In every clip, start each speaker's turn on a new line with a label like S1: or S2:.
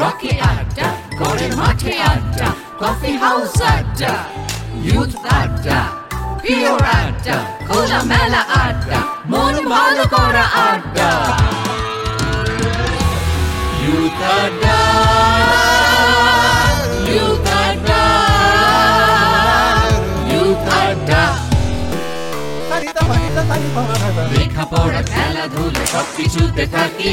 S1: Rocky আড্ডা, করে মাঠে আড্ডা, কফি হাউস আড্ডা, ইউথ আড্ডা, পিওর আড্ডা, খোলা মেলা আড্ডা, মন ভালো করা আড্ডা। ইউথ আড্ডা, ইউথ আড্ডা, ইউথ আড্ডা। লেখাপড়া খেলাধুলা সবকিছুতে থাকি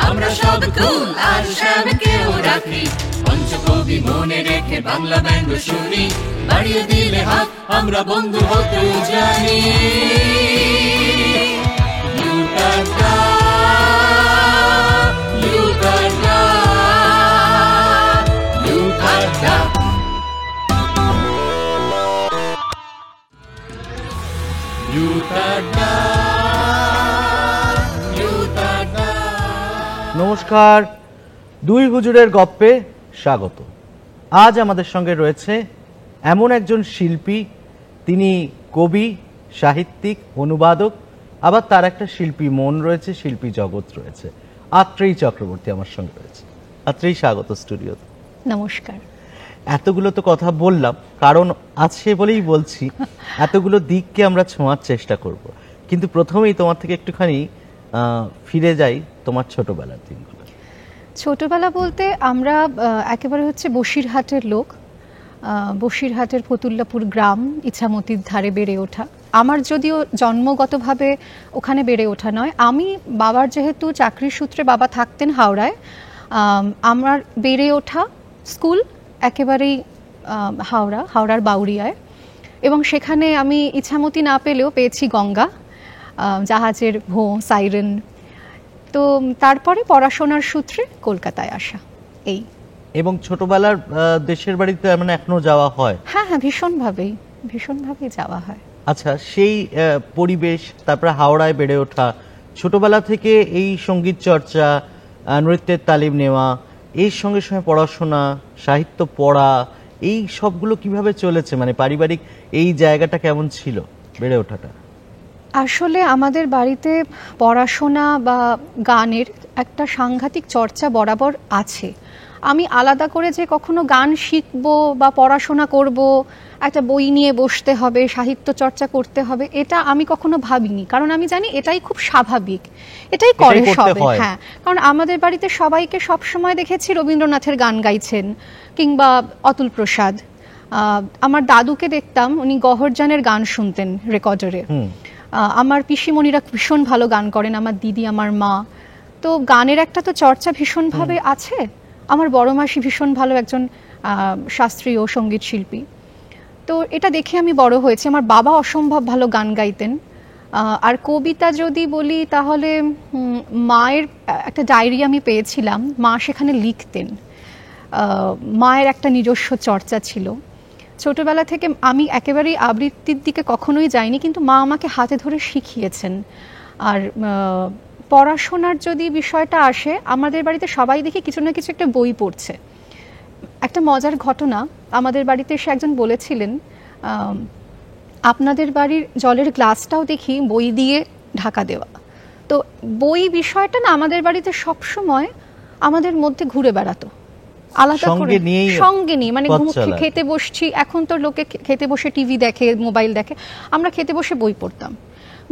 S1: আমরা, সব কুল আর সবকেও রাখি। পঞ্চকবি মনে রেখে বাংলা ব্যঙ্গ শুনি, বাড়িয়ে দিলে হাত আমরা বন্ধু হতে জানি। ইউথ আড্ডা, ইউথ আড্ডা, ইউথ আড্ডা। ইউথ আড্ডা, ইউথ আড্ডা।
S2: নমস্কার, দুই হুজুরের গপ্পে স্বাগত। আজ আমাদের সঙ্গে রয়েছে এমন একজন শিল্পী, তিনি কবি, সাহিত্যিক, অনুবাদক, আবার তার একটা শিল্পী মন রয়েছে, শিল্পী জগৎ রয়েছে। আত্রেয়ী চক্রবর্তী আমার সঙ্গে রয়েছে। আত্রেয়ী, স্বাগত স্টুডিওতে।
S3: নমস্কার।
S2: এতগুলো তো কথা বললাম, কারণ আছে বলেই বলছি, এতগুলো দিককে আমরা ছোঁয়ার চেষ্টা করব। কিন্তু প্রথমেই তোমার থেকে একটুখানি ফিরে যাই তোমার ছোটবেলার দিনগুলো।
S3: ছোটবেলা বলতে আমরা একেবারে হচ্ছে বসিরহাটের লোক। বসিরহাটের ফতুল্লাপুর গ্রাম, ইছামতির ধারে বেড়ে ওঠা। আমার যদিও জন্মগতভাবে ওখানে বেড়ে ওঠা নয়, আমি বাবার যেহেতু চাকরির সূত্রে বাবা থাকতেন হাওড়ায়, আমার বেড়ে ওঠা স্কুল একেবারেই হাওড়ার বাউরিয়ায়। এবং সেখানে আমি ইছামতি না পেলেও পেয়েছি গঙ্গা, জাহাজের ভোঁ, সাইরেন। তো তারপরে পড়াশোনার সূত্রে কলকাতায় আসা, এই।
S2: এবং ছোটবেলার দেশের বাড়িতে মানে এখনো যাওয়া হয়?
S3: হ্যাঁ, ভীষণভাবেই যাওয়া হয়।
S2: আচ্ছা, সেই পরিবেশ, তারপরে হাওড়ায় বেড়ে ওঠা, ছোটবেলা থেকে এই সঙ্গীত চর্চা, নৃত্যের তালিম নেওয়া, এর সঙ্গে সঙ্গে পড়াশোনা, সাহিত্য পড়া, এই সবগুলো কিভাবে চলেছে? মানে পারিবারিক এই জায়গাটা কেমন ছিল বেড়ে ওঠাটা?
S3: আসলে আমাদের বাড়িতে পড়াশোনা বা গানের একটা সাংঘাতিক চর্চা বরাবর আছে। আমি আলাদা করে যে কখনো গান শিখবো বা পড়াশোনা করব, একটা বই নিয়ে বসতে হবে, সাহিত্য চর্চা করতে হবে, এটা আমি কখনো ভাবিনি। কারণ আমি জানি এটাই খুব স্বাভাবিক, এটাই করে সবাই। হ্যাঁ, কারণ আমাদের বাড়িতে সবাইকে সবসময় দেখেছি রবীন্দ্রনাথের গান গাইছেন, কিংবা অতুল প্রসাদ। আমার দাদুকে দেখতাম, উনি গহরজানের গান শুনতেন রেকর্ডারে। আমার পিসিমণিরা ভীষণ ভালো গান করেন, আমার দিদি, আমার মা। তো গানের একটা তো চর্চা ভীষণভাবে আছে। আমার বড় মাসি ভীষণ ভালো একজন শাস্ত্রীয় সঙ্গীত শিল্পী। তো এটা দেখে আমি বড় হয়েছি। আমার বাবা অসম্ভব ভালো গান গাইতেন। আর কবিতা যদি বলি, তাহলে মায়ের একটা ডায়েরি আমি পেয়েছিলাম, মা সেখানে লিখতেন। মায়ের একটা নিজস্ব চর্চা ছিল। ছোটবেলা থেকে আমি একেবারেই আবৃত্তির দিকে কখনোই যাইনি, কিন্তু মা আমাকে হাতে ধরে শিখিয়েছেন। আর পড়াশোনার যদি বিষয়টা আসে, আমাদের বাড়িতে সবাই দেখি কিছু না কিছু একটা বই পড়ছে। একটা মজার ঘটনা, আমাদের বাড়িতে এসে একজন বলেছিলেন, আপনাদের বাড়ির জলের গ্লাসটাও দেখি বই দিয়ে ঢাকা দেওয়া। তো বই বিষয়টা না আমাদের বাড়িতে সবসময় আমাদের মধ্যে ঘুরে বেড়াতো, আলাদা করে সঙ্গে নিয়ে। মানে খেতে বসছি, এখন তো লোকে খেতে বসে টিভি দেখে, মোবাইল দেখে, আমরা খেতে বসে বই পড়তাম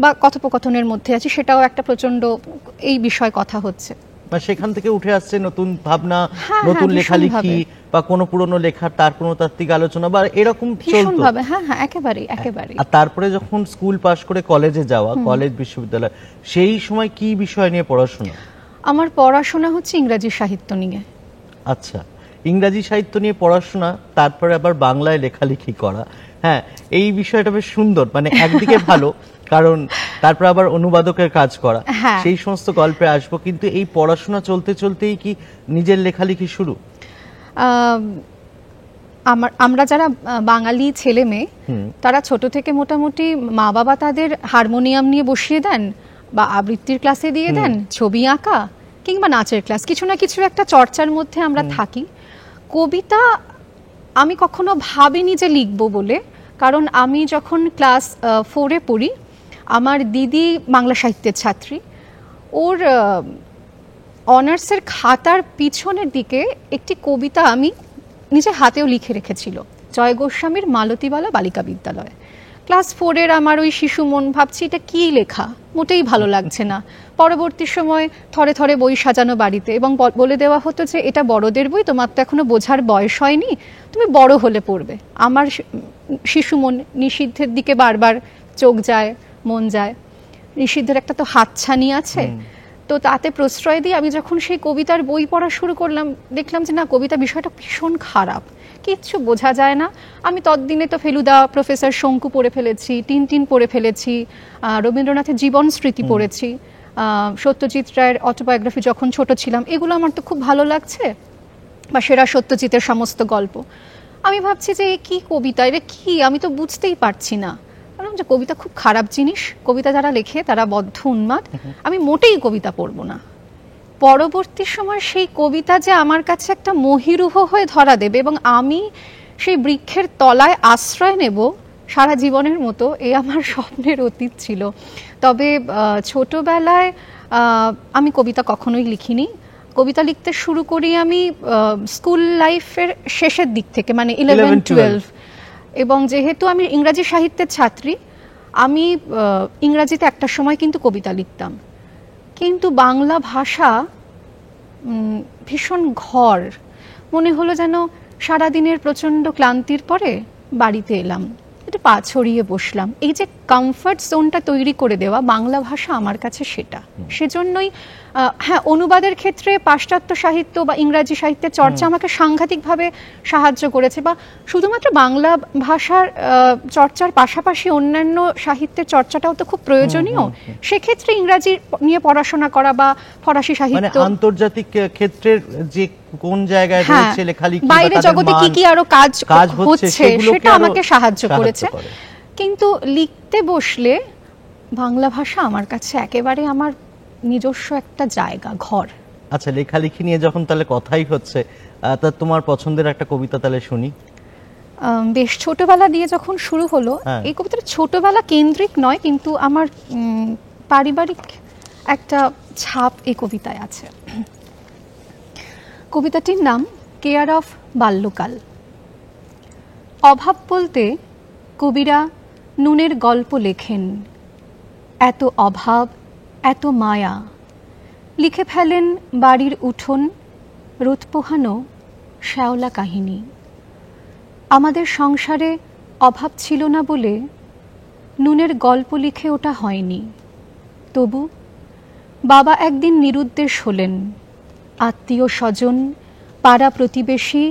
S3: বা কথোপকথনের মধ্যে আছি, সেটাও একটা প্রচন্ড এই বিষয় কথা হচ্ছে।
S2: সেখান থেকে উঠে আসছে নতুন ভাবনা, নতুন লেখালেখি, বা কোনো পুরনো লেখার তার কোনো তাত্ত্বিক আলোচনা, বা এরকম চলতো।
S3: হ্যাঁ, একেবারেই।
S2: আর তারপরে যখন স্কুল পাশ করে কলেজে যাওয়া, কলেজ বিশ্ববিদ্যালয়, সেই সময় কি বিষয় নিয়ে পড়াশোনা?
S3: আমার পড়াশোনা হচ্ছে ইংরাজি সাহিত্য নিয়ে।
S2: আচ্ছা, ইংরাজি সাহিত্য নিয়ে পড়াশোনা, তারপরে আবার বাংলায় লেখালেখি করা। হ্যাঁ, এই বিষয়টা বেশ সুন্দর। মানে একদিকে ভালো, কারণ তারপর আবার অনুবাদকের কাজ করা, সেই সমস্ত গল্পে আসবো। কিন্তু এই পড়াশোনা চলতে চলতেই কি নিজের লেখালেখি শুরু?
S3: আমরা যারা বাঙালি ছেলে মেয়ে, তারা ছোট থেকে মোটামুটি মা বাবা তাদের হারমোনিয়াম নিয়ে বসিয়ে দেন, বা আবৃত্তির ক্লাসে দিয়ে দেন, ছবি আঁকা কিংবা নাচের ক্লাস, কিছু না কিছু একটা চর্চার মধ্যে আমরা থাকি। কবিতা আমি কখনো ভাবিনি যে লিখবো বলে, কারণ আমি যখন ক্লাস 4-এ পড়ি, আমার দিদি বাংলা সাহিত্যের ছাত্রী, ওর অনার্সের খাতার পিছনের দিকে একটি কবিতা আমি নিজে হাতেও লিখে রেখেছিল, জয় গোস্বামীর মালতীবালা বালিকা বিদ্যালয়। ক্লাস 4-এর আমার ওই শিশু মন, ভাবছি এটা কি লেখা, মোটেই ভালো লাগছে না। পরবর্তী সময় থরে থরে বই সাজানো বাড়িতে, এবং বলে দেওয়া হতো যে এটা বড়দের বই, তোমার তো এখনো বোঝার বয়স হয়নি, তুমি বড় হলে পড়বে। আমার শিশু মন নিষিদ্ধের দিকে বারবার চোখ যায়, মন যায়। নিষিদ্ধের একটা তো হাতছানি আছে, তো তাতে প্রশ্রয় দিয়ে আমি যখন সেই কবিতার বই পড়া শুরু করলাম, দেখলাম যে না, কবিতা বিষয়টা ভীষণ খারাপ, কিচ্ছু বোঝা যায় না। আমি ততদিনে তো ফেলুদা, প্রফেসর শঙ্কু পড়ে ফেলেছি, টিনটিন পড়ে ফেলেছি, রবীন্দ্রনাথের জীবন স্মৃতি পড়েছি, সত্যজিৎ রায়ের অটোবায়োগ্রাফি যখন ছোট ছিলাম, এগুলো আমার তো খুব ভালো লাগছে, বা সেরা সত্যজিতের সমস্ত গল্প। আমি ভাবছি যে কি কবিতা, এটা কি, আমি তো বুঝতেই পারছি না। বললাম যে কবিতা খুব খারাপ জিনিস, কবিতা যারা লেখে তারা বদ্ধ উন্মাদ, আমি মোটেই কবিতা পড়বো না। পরবর্তী সময় সেই কবিতা যে আমার কাছে একটা মহিরুহ হয়ে ধরা দেবে, এবং আমি সেই বৃক্ষের তলায় আশ্রয় নেব সারা জীবনের মতো, এই আমার স্বপ্নের অতীত ছিল। তবে ছোটবেলায় আমি কবিতা কখনোই লিখিনি। কবিতা লিখতে শুরু করি আমি স্কুল লাইফের শেষের দিক থেকে, মানে 11-12। এবং যেহেতু আমি ইংরাজি সাহিত্যের ছাত্রী, আমি ইংরাজিতে একটা সময় কিন্তু কবিতা লিখতাম, কিন্তু বাংলা ভাষা ভীষণ ঘর মনে হলো, যেন সারাদিনের প্রচণ্ড ক্লান্তির পরে বাড়িতে এলাম, একটু পা ছড়িয়ে বসলাম। এই যে কমফর্ট জোনটা তৈরি করে দেওয়া, বাংলা ভাষা আমার কাছে সেটা। সেজন্যই হ্যাঁ, অনুবাদের ক্ষেত্রে পাশ্চাত্য সাহিত্য বা ইংরাজি সাহিত্যের চর্চা আমাকে সাংঘাতিকভাবে সাহায্য করেছে, বা শুধুমাত্র বাংলা ভাষার চর্চার পাশাপাশি অন্যান্য সাহিত্যের চর্চাটাও তো খুব প্রয়োজনীয়। সেক্ষেত্রে ইংরাজি নিয়ে পড়াশোনা করা বা ফরাসি সাহিত্য,
S2: আন্তর্জাতিক ক্ষেত্রের যে কোন জায়গায় রয়েছে লেখালেখি,
S3: বাইরে জগতে কি কি আরো কাজ হচ্ছে, সেটা আমাকে সাহায্য করেছে। কিন্তু লিখতে বসলে বাংলা ভাষা আমার কাছে একেবারে আমার নিজস্ব একটা জায়গা, ঘর।
S2: আচ্ছা, লেখালেখি নিয়ে যখন তাহলে কথাই হচ্ছে, তা তোমার পছন্দের একটা কবিতা তাহলে শুনি।
S3: বেশ ছোটবেলা দিয়ে যখন শুরু হলো, এই কবিতাটা ছোটবেলা কেন্দ্রিক নয়, কিন্তু আমার পারিবারিক একটা ছাপ এই কবিতায় আছে। কবিতাটির নাম কেয়ার অফ বাল্যকাল। অভাব বলতে কবিরা নুনের গল্প লেখেন, এত অভাব, এত মায়া, লিখে ফেলেন বাড়ির উঠোন, রোদ পোহানো শ্যাওলা কাহিনী। আমাদের সংসারে অভাব ছিল না বলে নুনের গল্প লিখে ওটা হয়নি। তবু বাবা একদিন নিরুদ্দেশ হলেন, আত্মীয় স্বজন, পাড়া প্রতিবেশী,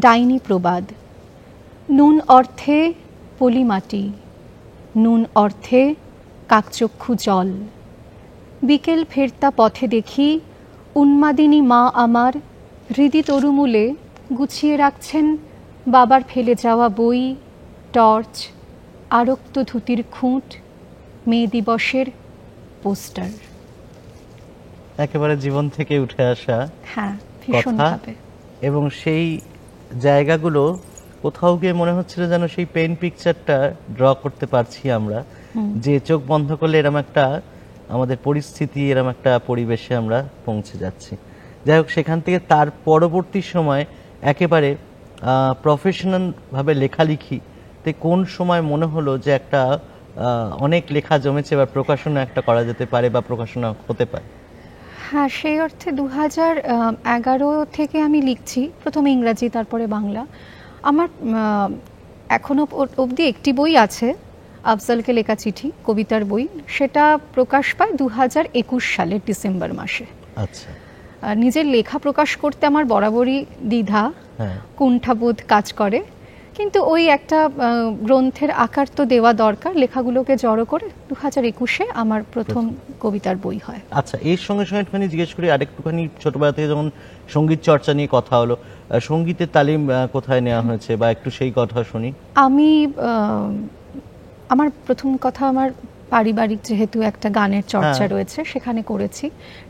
S3: ডাইনি প্রবাদ। নুন অর্থে পলিমাটি, নুন অর্থে কাকচক্ষু জল। বিকেল ফেরতা পথে দেখি উন্মাদিনী মা আমার হৃদি তরুমূলে গুছিয়ে রাখছেন বাবার ফেলে যাওয়া বই, টর্চ, আরক্ত ধুতির খুঁট, মে দিবসের পোস্টার।
S2: একেবারে জীবন থেকে উঠে আসা
S3: হ্যাঁ, ভীষণভাবে।
S2: এবং সেই জায়গাগুলো কোথাও গিয়ে মনে হচ্ছিল যেন সেই পেন পিকচারটা ড্র করতে পারছি আমরা, যে চোখ বন্ধ করলে এরকম একটা আমাদের পরিস্থিতি, এরকম একটা পরিবেশে আমরা পৌঁছে যাচ্ছি। যাই হোক, সেখান থেকে তার পরবর্তী সময় একেবারে প্রফেশনাল ভাবে লেখালেখি, তো কোন সময় মনে হলো যে একটা অনেক লেখা জমেছে বা প্রকাশনা একটা করা যেতে পারে বা প্রকাশনা হতে পারে?
S3: হ্যাঁ, সেই অর্থে 2011 থেকে আমি লিখছি, প্রথমে ইংরাজি, তারপরে বাংলা। আমার এখনো অবধি একটি বই আছে, আফজালকে লেখা চিঠি, কবিতার বই। সেটা প্রকাশ পায় 2021 সালের ডিসেম্বর মাসে।
S2: আচ্ছা।
S3: নিজের লেখা প্রকাশ করতে আমার বরাবরই দ্বিধা, কুণ্ঠাবোধ কাজ করে, কিন্তু ওই একটা গ্রন্থের আকার তো দেওয়া দরকার, লেখাগুলোকে জড়ো করে 2021-এ আমার প্রথম কবিতার বই হয়।
S2: আচ্ছা, এর সঙ্গে সঙ্গে একটুখানি জিজ্ঞেস করি, আরেকটুখানি ছোটবেলা থেকে যখন সঙ্গীত চর্চা নিয়ে কথা হলো, সঙ্গীতের তালিম কোথায় নেওয়া হয়েছে বা একটু সেই কথা শুনি।
S3: আমি আমার প্রথম কথা, আমার পারিবারিক যেহেতু একটা গানের চর্চা রয়েছে, সেখানে করেছি,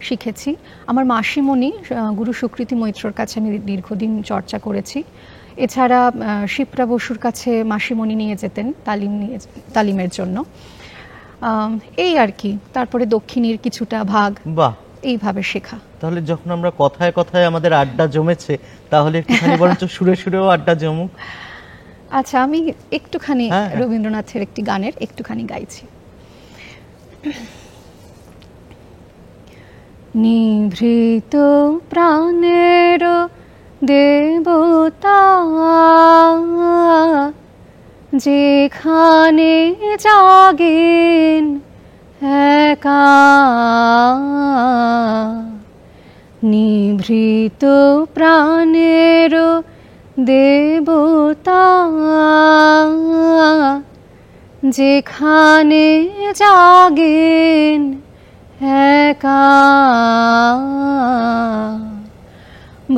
S3: শিখেছি। আমার মাসিমণি গুরু সুকৃতি মৈত্রর কাছে আমি দীর্ঘদিন চর্চা করেছি। এছাড়া শিপ্রা বসুর কাছে মাসিমণি নিয়ে যেতেন তালিমের জন্য, এই আর কি। তারপরে দক্ষিণীর কিছুটা ভাগ।
S2: বাহ,
S3: এইভাবে শেখা।
S2: তাহলে যখন আমরা কথায় কথায় আমাদের আড্ডা জমেছে, তাহলে একটুখানি বরঞ্চ সুরে সুরেও আড্ডা জমুক।
S3: আচ্ছা, আমি একটুখানি
S2: হ্যাঁ।
S3: রবীন্দ্রনাথের একটি গানের একটুখানি গাইছি। নিভৃত প্রাণের দেবতা, যেখানে জাগেন একা, নিভৃত প্রাণের দেবতা, যেখানে জাগেন একা,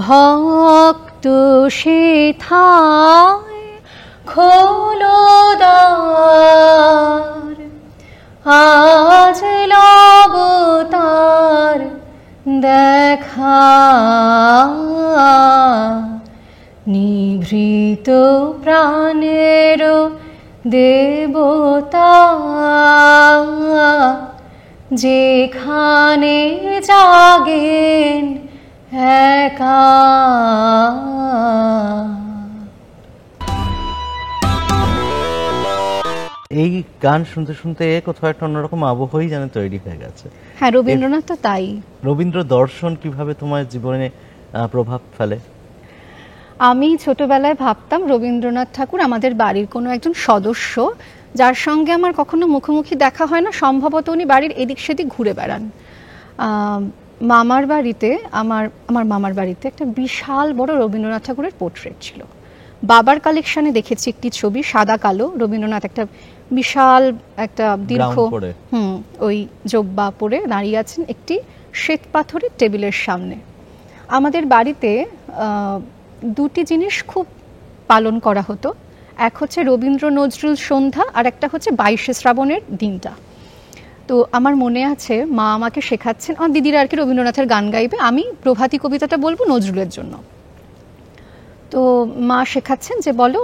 S3: ভক্ত সেথায় খোলো দ্বার, আজ লব তার দেখা, নিভৃত প্রাণের দেবতা, যেখানে জাগেন একা।
S2: এই গান শুনতে শুনতে কোথাও একটা অন্যরকম আবহই যেন তৈরি হয়ে গেছে।
S3: হ্যাঁ, রবীন্দ্রনাথ তো তাই।
S2: রবীন্দ্র দর্শন কিভাবে তোমার জীবনে প্রভাব ফেলে?
S3: আমি ছোটবেলায় ভাবতাম রবীন্দ্রনাথ ঠাকুর আমাদের বাড়ির কোনো একজন সদস্য, যার সঙ্গে আমার কখনো মুখোমুখি দেখা হয় না, সম্ভবত উনি বাড়ির এদিক সেদিক ঘুরে বেড়ান। মামার বাড়িতে আমার মামার বাড়িতে একটা বিশাল বড় রবীন্দ্রনাথ ঠাকুরের পোর্ট্রেট ছিল। বাবার কালেকশনে দেখেছি একটি ছবি, সাদা কালো, রবীন্দ্রনাথ একটা বিশাল একটা দীর্ঘ ওই জব্বা পরে দাঁড়িয়ে আছেন একটি শ্বেত পাথরের টেবিলের সামনে। আমাদের বাড়িতে দুটি জিনিস খুব পালন করা হতো, এক হচ্ছে রবীন্দ্র নজরুল সন্ধ্যা, আর একটা হচ্ছে 22শে শ্রাবণের দিনটা। তো আমার মনে আছে মা আমাকে শেখাচ্ছেন, আমার দিদিরা আর কি রবীন্দ্রনাথের গান গাইবে, আমি প্রভাতী কবিতাটা বলবো নজরুলের জন্য। তো মা শেখাচ্ছেন যে বলো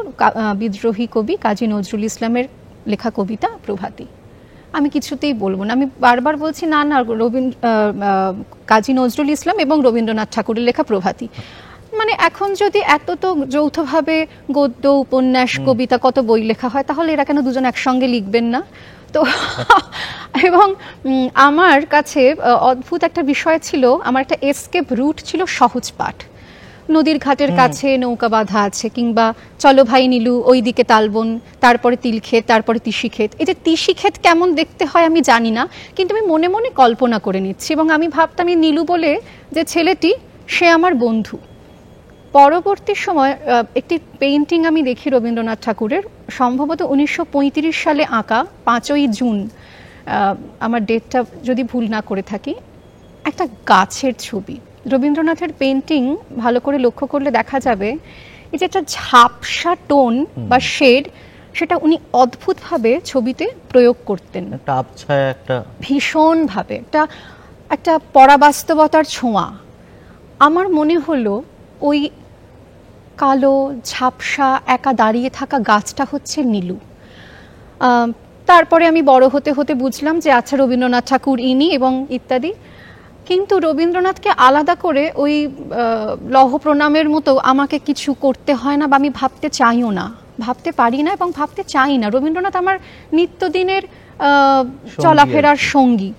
S3: বিদ্রোহী কবি কাজী নজরুল ইসলামের লেখা কবিতা প্রভাতী। আমি কিছুতেই বলবো না, আমি বারবার বলছি না না, কাজী নজরুল ইসলাম এবং রবীন্দ্রনাথ ঠাকুরের লেখা প্রভাতী। মানে এখন যদি এত তো যৌথভাবে গদ্য, উপন্যাস, কবিতা কত বই লেখা হয়, তাহলে এরা কেন দুজন একসঙ্গে লিখবেন না? তো এবং আমার কাছে অদ্ভুত একটা বিষয় ছিল, আমার একটা এসকেপ রুট ছিল সহজ পাঠ। নদীর ঘাটের কাছে নৌকা বাঁধা আছে, কিংবা চলো ভাই নীলু ওই দিকে তালবন, তারপরে তিলক্ষেত, তারপরে তিসিক্ষেত। এই যে তিসিক্ষেত কেমন দেখতে হয় আমি জানি না, কিন্তু আমি মনে মনে কল্পনা করে নিচ্ছি, এবং আমি ভাবতাম এই নীলু বলে যে ছেলেটি, সে আমার বন্ধু। পরবর্তী সময় একটি পেইন্টিং আমি দেখি রবীন্দ্রনাথ ঠাকুরের, সম্ভবত 1935 সালে আঁকা, 5ই জুন, আমার ডেটটা যদি ভুল না করে থাকি, একটা গাছের ছবি। রবীন্দ্রনাথের পেইন্টিং ভালো করে লক্ষ্য করলে দেখা যাবে এই যে একটা ঝাপসা টোন বা শেড, সেটা উনি অদ্ভুতভাবে ছবিতে প্রয়োগ করতেন,
S2: একটা আবছায়া, একটা
S3: ভীষণভাবে একটা পরাবাস্তবতার ছোঁয়া। আমার মনে হলো ওই কালো ঝাপসা একা দাঁড়িয়ে থাকা গাছটা হচ্ছে নীলু। তারপরে আমি বড় হতে হতে বুঝলাম যে আচ্ছা রবীন্দ্রনাথ ঠাকুর ইনি এবং ইত্যাদি। কিন্তু রবীন্দ্রনাথকে আলাদা করে ওই লৌহ প্রণামের মতো আমাকে কিছু করতে হয় না, বা আমি ভাবতে চাইও না, ভাবতে পারি না এবং ভাবতে চাই না। রবীন্দ্রনাথ আমার নিত্যদিনের চলাফেরার সঙ্গী।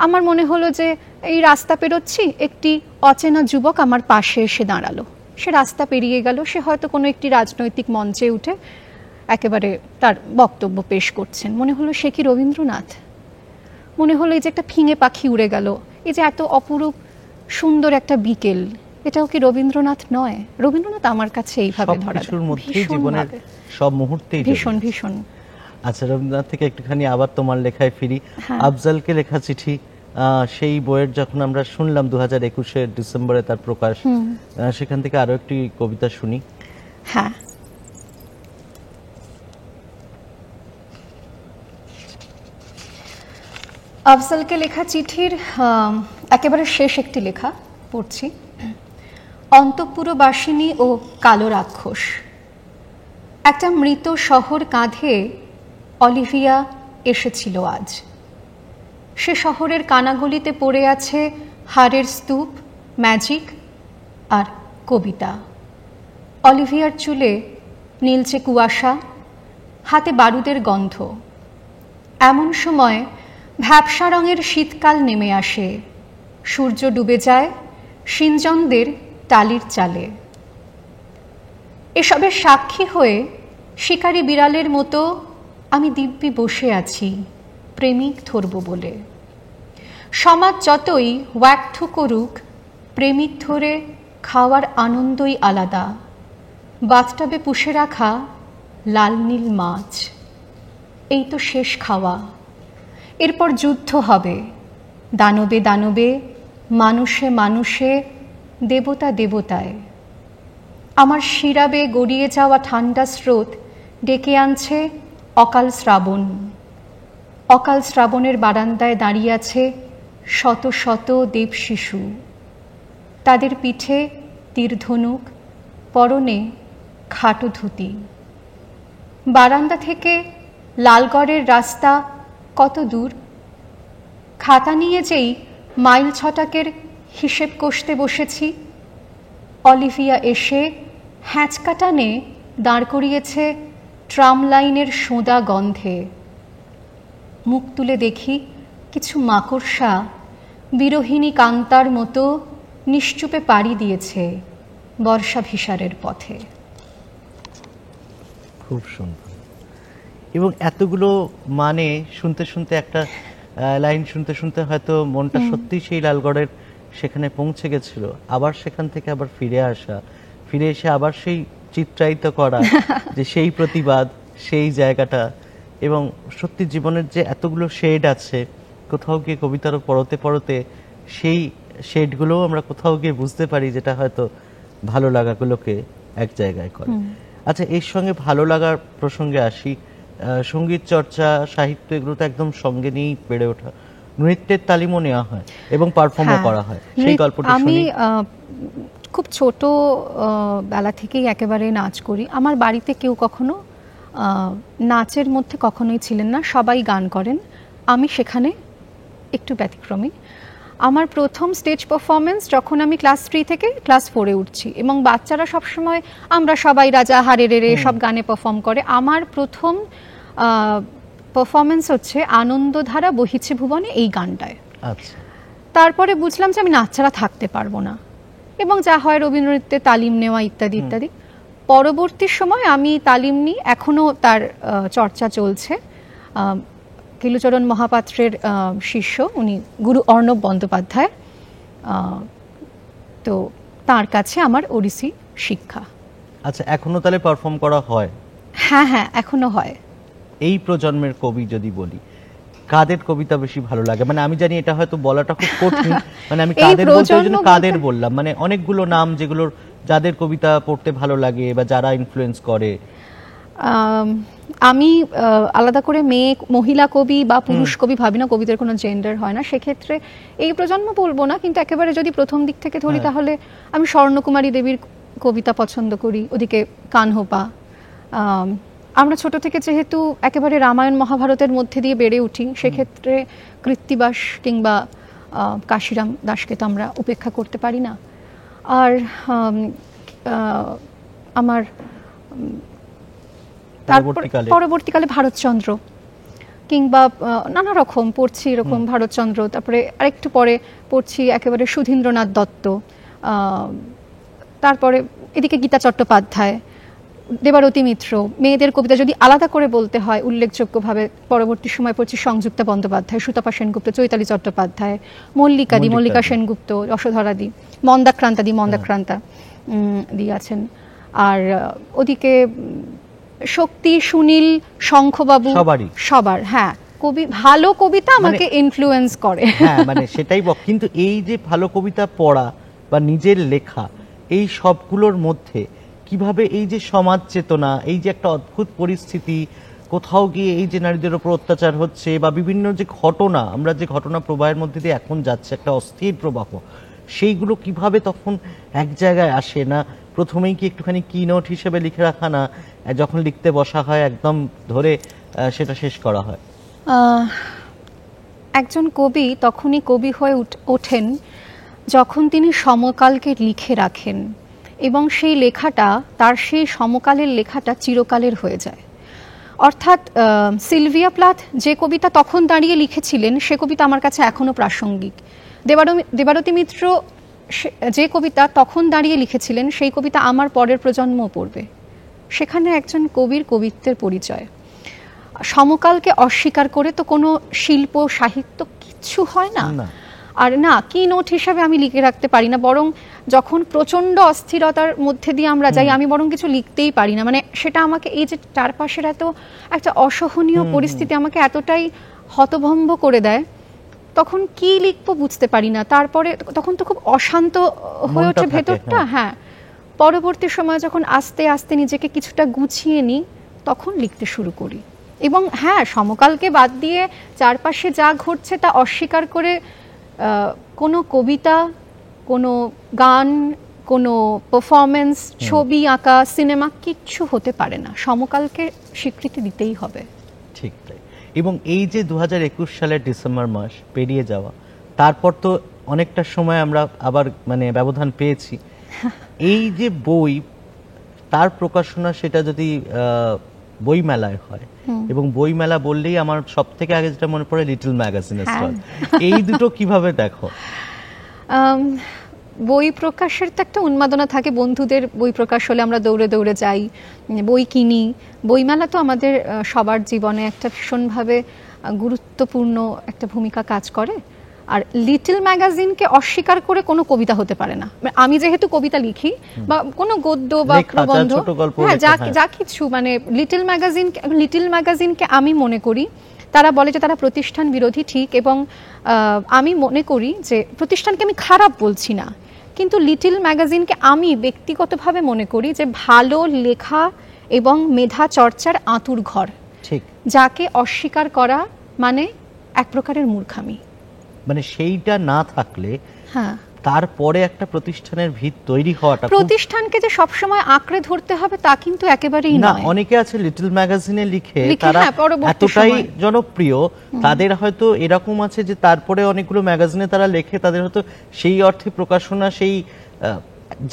S3: আমার মনে হলো যে এই রাস্তা পেরোচ্ছি, একটি অচেনা যুবক আমার পাশে এসে দাঁড়ালো, সে রাস্তা পেরিয়ে গেল, সে হয়তো কোনো একটি রাজনৈতিক মঞ্চে উঠে একেবারে তার বক্তব্য পেশ করছেন। মনে হলো সে কি রবীন্দ্রনাথ? মনে হলো এই যে একটা ফিঙে পাখি উড়ে গেল, এই যে এত অপরূপ সুন্দর একটা বিকেল, এটাও কি রবীন্দ্রনাথ নয়? রবীন্দ্রনাথ আমার কাছে এইভাবে ধরা দেয়,
S2: জীবনের সব মুহূর্তেই
S3: ভীষণ ভীষণ।
S2: আচ্ছা, রবীন্দ্রনাথ থেকে একটুখানি আবার তোমার লেখায় ফিরি। আফজালকে লেখা চিঠি, সেই বইয়ের যখন আমরা শুনলাম 2021 ডিসেম্বরে তার প্রকাশ, সেখান থেকে আরো একটি কবিতা শুনি।
S3: হ্যাঁ, আফজালকে লেখা চিঠির একেবারে শেষ একটি লেখা পড়ছি। অন্তঃপুরবাসিনী ও কালো রাক্ষস। একটা মৃত শহর কাঁধে অলিভিয়া এসেছিল আজ। সে শহরের কানাগলিতে পড়ে আছে হাড়ের স্তূপ, ম্যাজিক আর কবিতা। অলিভিয়ার চুলে নীলচে কুয়াশা, হাতে বারুদের গন্ধ। এমন সময় ভ্যাপসা রঙের শীতকাল নেমে আসে, সূর্য ডুবে যায় সিঞ্জনদের টালির চালে। এসবের সাক্ষী হয়ে শিকারী বিড়ালের মতো আমি দিব্যি বসে আছি প্রেমিক ধরব বলে। সমাজ যতই ওয়াক্থু করুক, প্রেমিক ধরে খাওয়ার আনন্দই আলাদা। বাথটাবে পুষে রাখা লাল নীল মাছ, এই তো শেষ খাওয়া। এরপর যুদ্ধ হবে, দানবে দানবে, মানুষে মানুষে, দেবতা দেবতায়। আমার শিরাবে গড়িয়ে যাওয়া ঠান্ডা স্রোত ডেকে আনছে অকাল শ্রাবণ। অকাল শ্রাবণের বারান্দায় দাঁড়িয়ে আছে শত শত দেব শিশু, তাদের পিঠে তীরধনুক, পরনে খাটো ধুতি। বারান্দা থেকে লালগড়ের রাস্তা কত দূর, খাতা নিয়ে যেই মাইল ছটাকের হিসেব কষতে বসেছি, অলিভিয়া এসে হ্যাঁচকা টানে দাঁড় করিয়েছে ট্রাম লাইনের সোঁদা গন্ধে। মুখ তুলে দেখি কিছু মাকড়সা বিরোহিণী কান্তার মতো নিশ্চুপে পাড়ি দিয়েছে বর্ষাভিসারের পথে।
S2: খুব সুন্দর। এবং এতগুলো মানে শুনতে শুনতে একটা লাইন শুনতে শুনতে হয়তো মনটা সত্যি সেই লালগড়ের সেখানে পৌঁছে গেছিল। আবার সেখান থেকে আবার ফিরে আসা, ফিরে এসে আবার সেই চিত্রায়িত করা যে সেই প্রতিবাদ, সেই জায়গাটা। এবং সত্যি জীবনের যে এতগুলো শেড আছে, কোথাও গিয়ে কবিতার পড়তে পড়তে সেই শেডগুলোও আমরা কোথাও গিয়ে বুঝতে পারি, যেটা হয়তো ভালো লাগাগুলোকে এক জায়গায় করে। আচ্ছা, এর সঙ্গে ভালো লাগার প্রসঙ্গে আসি। সঙ্গীত চর্চা, সাহিত্য, এগুলো তো একদম সঙ্গে নিয়েই বেড়ে ওঠা। নৃত্যের তালিমও নেওয়া হয় এবং পারফর্মও করা হয়, সেই গল্পটা
S3: আমি খুব ছোট বেলা থেকেই একেবারে নাচ করি। আমার বাড়িতে কেউ কখনো নাচের মধ্যে কখনোই ছিলেন না, সবাই গান করেন। আমি সেখানে একটু ব্যতিক্রমী। আমার প্রথম স্টেজ পারফরমেন্স যখন আমি ক্লাস 3 থেকে ক্লাস 4-এ উঠছি, এবং বাচ্চারা সবসময় আমরা সবাই রাজা হারে রে রে সব গানে পারফর্ম করে। আমার প্রথম পারফরমেন্স হচ্ছে আনন্দধারা বহিছে ভুবনে, এই গানটায়।
S2: আচ্ছা।
S3: তারপরে বুঝলাম যে আমি নাচ ছাড়া থাকতে পারবো না, এবং যা হয় রবীন্দ্রনৃত্যে তালিম নেওয়া ইত্যাদি ইত্যাদি। পরবর্তী সময় আমি তালিম নিই, এখনও তার চর্চা চলছে। কেলুচরণ মহাপাত্রের শিষ্য উনি গুরু অর্ণব বন্দ্যোপাধ্যায়, তো তার কাছে আমার ওড়িশি শিক্ষা।
S2: আচ্ছা, এখনো তাহলে পারফর্ম করা হয়?
S3: হ্যাঁ হ্যাঁ, এখনো হয়।
S2: এই প্রজন্মের কবি যদি বলি, কাদের কবিতা বেশি ভালো লাগে? মানে আমি জানি এটা হয়তো বলাটা খুব কঠিন, মানে আমি কাদের বলতে ওই জন্য কাদের বললাম, মানে অনেকগুলো নাম যেগুলোর যাদের কবিতা পড়তে ভালো লাগে বা যারা ইনফ্লুয়েন্স করে।
S3: আমি আলাদা করে মেয়ে মহিলা কবি বা পুরুষ কবি ভাবি না, কবিতার কোনো জেন্ডার হয় না। সেক্ষেত্রে এই প্রজন্ম বলবো না, কিন্তু একেবারে যদি প্রথম দিক থেকে ধরি তাহলে আমি স্বর্ণকুমারী দেবীর কবিতা পছন্দ করি, ওদিকে কানহোপা। আমরা ছোট থেকে যেহেতু একেবারে রামায়ণ মহাভারতের মধ্যে দিয়ে বেড়ে উঠি, সেক্ষেত্রে কৃত্তিবাস কিংবা কাশিরাম দাসকে তো আমরা উপেক্ষা করতে পারি না। আর আমার পরবর্তীকালে ভারতচন্দ্র কিংবা নানা রকম পড়ছি, এরকম ভারতচন্দ্র। তারপরে আরেকটু পরে পড়ছি একেবারে সুধীন্দ্রনাথ দত্ত, তারপরে এদিকে গীতা চট্টোপাধ্যায়, দেবারতী মিত্র। মেয়েদের কবিতা যদি আলাদা করে বলতে হয় উল্লেখযোগ্যভাবে পরবর্তী সময় পড়ছি সংযুক্তা বন্দ্যোপাধ্যায়, সুতপা সেনগুপ্ত, চৈতালি চট্টোপাধ্যায়, মল্লিকা সেনগুপ্ত, যশোধরাদি, মন্দাক্রান্তা দি আছেন। আর ওদিকে শক্তি, সুনীল, শঙ্খবাবু, সবার হ্যাঁ কবি ভালো কবিতা আমাকে ইনফ্লুয়েন্স করে।
S2: হ্যাঁ, মানে সেটাই বল। কিন্তু এই যে ভালো কবিতা পড়া বা নিজের লেখা, এই সবগুলোর মধ্যে কিভাবে এই যে সমাজ চেতনা, এই যে একটা অদ্ভুত পরিস্থিতি, কোথাও গিয়ে এই যে নারীদের উপর অত্যাচার হচ্ছে বা বিভিন্ন যে ঘটনা, আমরা যে ঘটনা প্রবাহের মধ্যে দিয়ে এখন যাচ্ছে, একটা অস্থির প্রবাহ, সেইগুলো কিভাবে তখন এক জায়গায় আসে না? প্রথমেই কি একটুখানি কি নোট হিসেবে লিখে রাখা, না যখন লিখতে বসা হয় একদম ধরে সেটা শেষ করা হয়?
S3: একজন কবি তখনই কবি হয়ে ওঠেন যখন তিনি সমকালকে লিখে রাখেন এবং সেই লেখাটা, তার সেই সমকালের লেখাটা চিরকালের হয়ে যায়। অর্থাৎ সিলভিয়া প্লাথ যে কবিতা তখন দাঁড়িয়ে লিখেছিলেন সে কবিতা আমার কাছে এখনও প্রাসঙ্গিক। দেবারতী মিত্র যে কবিতা তখন দাঁড়িয়ে লিখেছিলেন সেই কবিতা আমার পরের প্রজন্মও পড়বে। সেখানে একজন কবির কবিত্বের পরিচয়। সমকালকে অস্বীকার করে তো কোনো শিল্প সাহিত্য কিচ্ছু হয় না। আর না, কি নোট হিসাবে আমি লিখে রাখতে পারি না, বরং যখন প্রচন্ড অস্থিরতার মধ্যে দিয়ে আমরা যাই আমি বরং কিছু লিখতেই পারি না। মানে সেটা আমাকে, এই যে চারপাশের এত একটা অসহনীয় পরিস্থিতি আমাকে এতটাই হতভম্ব করে দেয়, তখন কি লিখবো বুঝতে পারি না। তারপরে তখন তো খুব অশান্ত হয়ে ওঠে ভেতরটা। হ্যাঁ, পরবর্তী সময় যখন আস্তে আস্তে নিজেকে কিছুটা গুছিয়ে নিই তখন লিখতে শুরু করি। এবং হ্যাঁ, সমকালকে বাদ দিয়ে চারপাশে যা ঘটছে তা অস্বীকার করে কোনো কবিতা, কোনো গান, কোনো পারফরমেন্স, ছবি আঁকা, সিনেমা কিচ্ছু হতে পারে না। সমকালকে স্বীকৃতি দিতেই হবে।
S2: ঠিক তাই। এবং এই যে 2021 সালের ডিসেম্বর মাস পেরিয়ে যাওয়া, তারপর তো অনেকটা সময় আমরা আবার মানে ব্যবধান পেয়েছি। এই যে বই, তার প্রকাশনা সেটা যদি বই মেলায় হয়, এবং বই মেলা বললেই আমার সব থেকে আগে যেটা মনে পড়ে লিটল ম্যাগাজিনের স্টল। এই দুটো কিভাবে দেখো?
S3: বই প্রকাশের তো একটা উন্মাদনা থাকে, বন্ধুদের বই প্রকাশ হলে আমরা দৌড়ে দৌড়ে যাই, বই কিনি। বইমেলা তো আমাদের সবার জীবনে একটা ভীষণভাবে গুরুত্বপূর্ণ একটা ভূমিকা কাজ করে। আর লিটল ম্যাগাজিনকে অস্বীকার করে কোনো কবিতা হতে পারে না। আমি যেহেতু কবিতা লিখি বা কোনো গদ্য বা প্রবন্ধ, হ্যাঁ, যা কিছু, মানে লিটল ম্যাগাজিনকে আমি মনে করি, তারা বলে যে তারা প্রতিষ্ঠান বিরোধী, ঠিক, এবং আমি মনে করি যে প্রতিষ্ঠানকে আমি খারাপ বলছি না, কিন্তু লিটল ম্যাগাজিনকে আমি ব্যক্তিগতভাবে মনে করি যে ভালো লেখা এবং মেধা চর্চার আঁতুর ঘর,
S2: ঠিক,
S3: যাকে অস্বীকার করা মানে এক প্রকারের মূর্খামি।
S2: মানে সেইটা না থাকলে
S3: হ্যাঁ,
S2: তারপরে একটা প্রতিষ্ঠানের ভিত তৈরি হওয়াটা,
S3: প্রতিষ্ঠানকে যে সবসময় আঁকড়ে ধরতে হবে তা কিন্তু একেবারেই
S2: না।
S3: নয়।
S2: অনেকে আছে লিটল ম্যাগাজিনে লিখে তারা এতটাই জনপ্রিয়, তাদের হয়তো এরকম আছে যে তারপরে অনেকগুলো ম্যাগাজিনে তারা লেখে, তাদের হয়তো সেই অর্থে প্রকাশনা সেই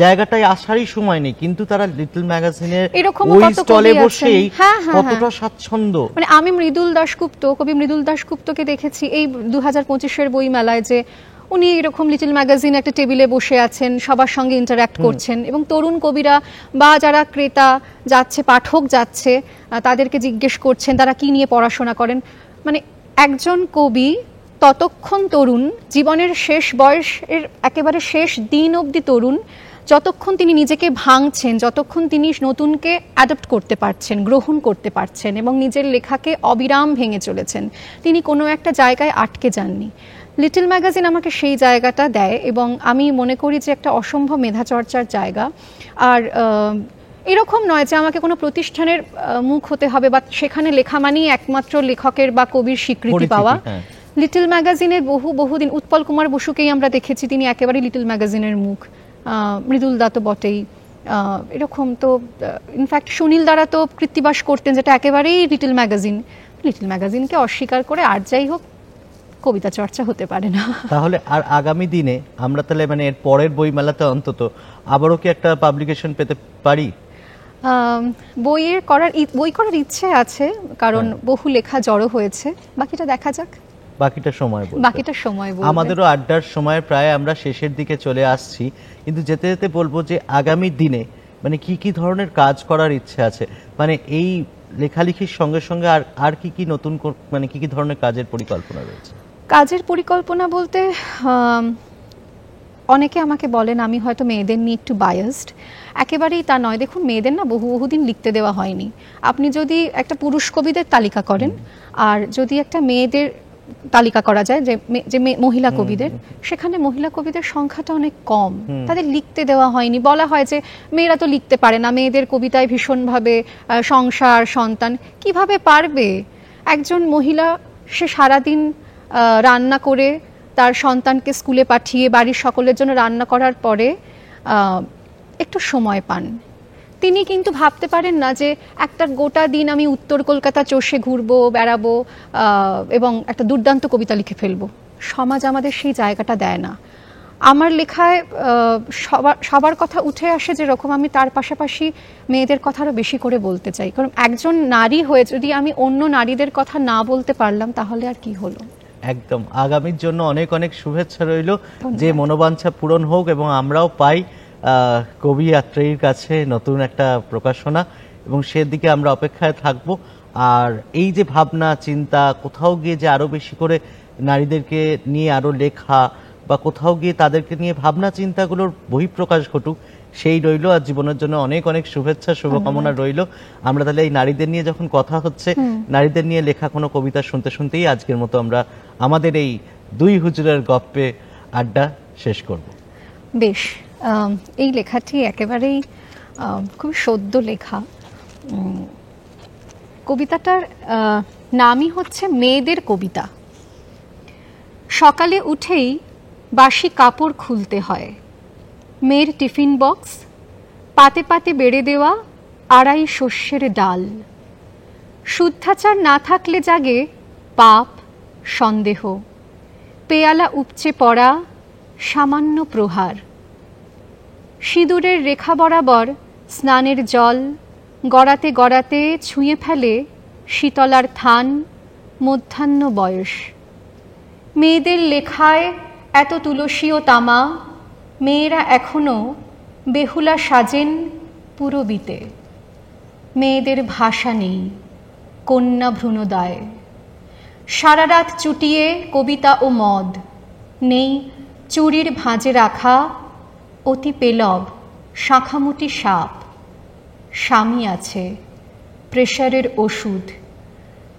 S2: জায়গাটায় আসারই সময় নেই, কিন্তু তারা লিটল ম্যাগাজিনের ওই স্টলে বসেই কতটা স্বাচ্ছন্দ্য।
S3: মানে আমি কবি মৃদুল দাশগুপ্তকে দেখেছি এই 2025-এর বই মেলায়, যে উনি এরকম লিটল ম্যাগাজিন একটা টেবিলে বসে আছেন, সবার সঙ্গে ইন্টারঅ্যাক্ট করছেন, এবং তরুণ কবিরা বা যারা ক্রেতা যাচ্ছে, পাঠক যাচ্ছে, তাদেরকে জিজ্ঞেস করছেন তারা কি নিয়ে পড়াশোনা করেন। মানে একজন কবি ততক্ষণ তরুণ, জীবনের শেষ বয়সের একেবারে শেষ দিন অবধি তরুণ, যতক্ষণ তিনি নিজেকে ভাঙছেন, যতক্ষণ তিনি নতুনকে অ্যাডপ্ট করতে পারছেন, গ্রহণ করতে পারছেন এবং নিজের লেখাকে অবিরাম ভেঙে চলেছেন, তিনি কোনো একটা জায়গায় আটকে যাননি। লিটল ম্যাগাজিন আমাকে সেই জায়গাটা দেয়, এবং আমি মনে করি যে একটা অসম্ভব মেধাচর্চার জায়গা। আর এরকম নয় যে আমাকে কোনো প্রতিষ্ঠানের মুখ হতে হবে বা সেখানে লেখা মানেই একমাত্র লেখকের বা কবির স্বীকৃতি পাওয়া। লিটল ম্যাগাজিনের বহুদিন উৎপল কুমার বসুকেই আমরা দেখেছি, তিনি একেবারে লিটল ম্যাগাজিনের মুখ। মৃদুল দা তো বটেই, এরকম তো ইনফ্যাক্ট সুনীল দ্বারা তো কৃত্তিবাস করতেন, যেটা একেবারেই লিটল ম্যাগাজিনকে অস্বীকার করে আর যাই হোক কবিতা চর্চা হতে পারে না।
S2: তাহলে আর আগামী দিনে আমরা তাহলে মানে এর পরের বই মেলাতে অন্তত আবারও কি একটা পাবলিকেশন পেতে পারি?
S3: বই করার ইচ্ছে আছে, কারণ বহু লেখা জড়ো হয়েছে, বাকিটা দেখা যাক, বাকিটা সময় বলবে।
S2: আমাদেরও আড্ডার সময় প্রায় আমরা শেষের দিকে চলে আসছি, কিন্তু যেতে যেতে বলবো যে আগামী দিনে মানে কি কি ধরনের কাজ করার ইচ্ছে আছে, মানে এই লেখালেখির সঙ্গে সঙ্গে আর কি কি নতুন মানে কি কি ধরনের কাজের পরিকল্পনা রয়েছে?
S3: কাজের পরিকল্পনা বলতে অনেকে আমাকে বলেন আমি হয়তো মেয়েদের নিয়ে একটু বায়াসড, একেবারেই তা নয়। দেখুন, মেয়েদের না বহুদিন লিখতে দেওয়া হয়নি। আপনি যদি একটা পুরুষ কবিদের তালিকা করেন আর যদি একটা মেয়েদের তালিকা করা যায় যে মহিলা কবিদের, সেখানে মহিলা কবিদের সংখ্যাটা অনেক কম, তাদের লিখতে দেওয়া হয়নি। বলা হয় যে মেয়েরা তো লিখতে পারে না, মেয়েদের কবিতায় ভীষণভাবে সংসার, সন্তান। কিভাবে পারবে? একজন মহিলা সে সারাদিন রান্না করে তার সন্তানকে স্কুলে পাঠিয়ে বাড়ির সকলের জন্য রান্না করার পরে একটু সময় পান, তিনি কিন্তু ভাবতে পারেন না যে একটা গোটা দিন আমি উত্তর কলকাতা চষে ঘুরবো, বেড়াবো এবং একটা দুর্দান্ত কবিতা লিখে ফেলবো। সমাজ আমাদের সেই জায়গাটা দেয় না। আমার লেখায় সবার কথা উঠে আসে, যেরকম আমি তার পাশাপাশি মেয়েদের কথা আরও বেশি করে বলতে চাই। কারণ একজন নারী হয়ে যদি আমি অন্য নারীদের কথা না বলতে পারলাম, তাহলে আর কি হলো।
S2: একদম, আগামীর জন্য অনেক অনেক শুভেচ্ছা রইল, যে মনোবাঞ্ছা পূরণ হোক এবং আমরাও পাই কবি আত্রেয়ীর কাছে নতুন একটা প্রকাশনা, এবং সেদিকে আমরা অপেক্ষায় থাকব। আর এই যে ভাবনা চিন্তা, কোথাও গিয়ে যে আরো বেশি করে নারীদেরকে নিয়ে আরো লেখা, বা কোথাও গিয়ে তাদেরকে নিয়ে ভাবনা চিন্তাগুলোর বহিঃপ্রকাশ ঘটুক, সেই রইল। আর জীবনের জন্য অনেক অনেক শুভেচ্ছা, শুভকামনা রইল। আমরা তাহলে এই নারীদের নিয়ে যখন কথা হচ্ছে, নারীদের নিয়ে লেখা কোনো কবিতা শুনতে শুনতেই আজকের মতো আমরা আমাদের এই দুই হুজুরের গপ্পে আড্ডা শেষ করব।
S3: বেশ, এই লেখাটি একেবারেই খুব সদ্য লেখা। কবিতাটার নামই হচ্ছে মেয়েদের কবিতা। সকালে উঠেই বাসি কাপড় খুলতে হয়, মেয়ের টিফিন বক্স, পাতে পাতে বেড়ে দেওয়া আড়াই শস্যের ডাল। শুদ্ধাচার না থাকলে জাগে পাপ, সন্দেহ, পেয়ালা উপচে পড়া সামান্য প্রহার। সিঁদুরের রেখা বরাবর স্নানের জল গড়াতে গড়াতে ছুঁয়ে ফেলে শীতলার থান, মধ্যাহ্ন বয়স। মেয়েদের লেখায় এত তুলসী ও তামা, মেয়েরা এখনো বেহুলা সাজেন পুরবিতে। মেয়েদের ভাষা নেই, কন্যা ভ্রূণদায়। সারা রাত চুটিয়ে কবিতা ও মদ, নেই চুরির ভাঁজে রাখা অতি পেলব শাঁখামুটি সাপ। স্বামী আছে, প্রেশারের ওষুধ,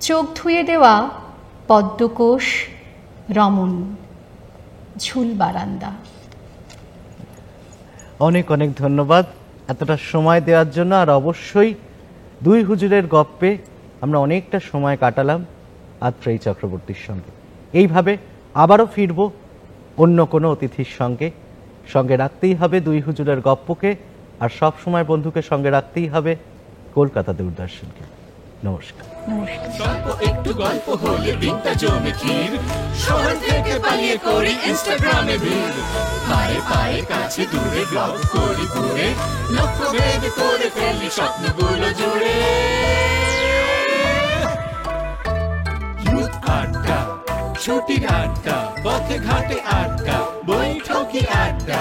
S3: চোখ ধুয়ে দেওয়া পদ্মকোষ, রমণ, ঝুল বারান্দা।
S2: অনেক অনেক ধন্যবাদ এতটা সময় দেওয়ার জন্য। আর অবশ্যই দুই হুজুরের গপ্পে আমরা অনেকটা সময় কাটালাম আত্রেয়ী চক্রবর্তীর সঙ্গে। এইভাবে আবারও ফিরব অন্য কোনো অতিথির সঙ্গে। সঙ্গে রাখতেই হবে দুই হুজুরের গপ্পকে, আর সব সময় বন্ধুকে সঙ্গে রাখতেই হবে কলকাতা দূরদর্শনকে। নমস্কার।
S1: স্বল্প একটু গল্প হলে দিনটা জমে ক্ষীর, শহর থেকে পালিয়ে করি ইনস্টাগ্রামে ভিড়। পায়ে পায়ে কাছে দূরে ব্লগ করি ঘুরে, লক্ষ্য ভেদ করে ফেলি স্বপ্নগুলো জুড়ে। ইউথ আড্ডা, ছুটির আড্ডা, পথে ঘাটে আড্ডা, বৈঠকি আড্ডা।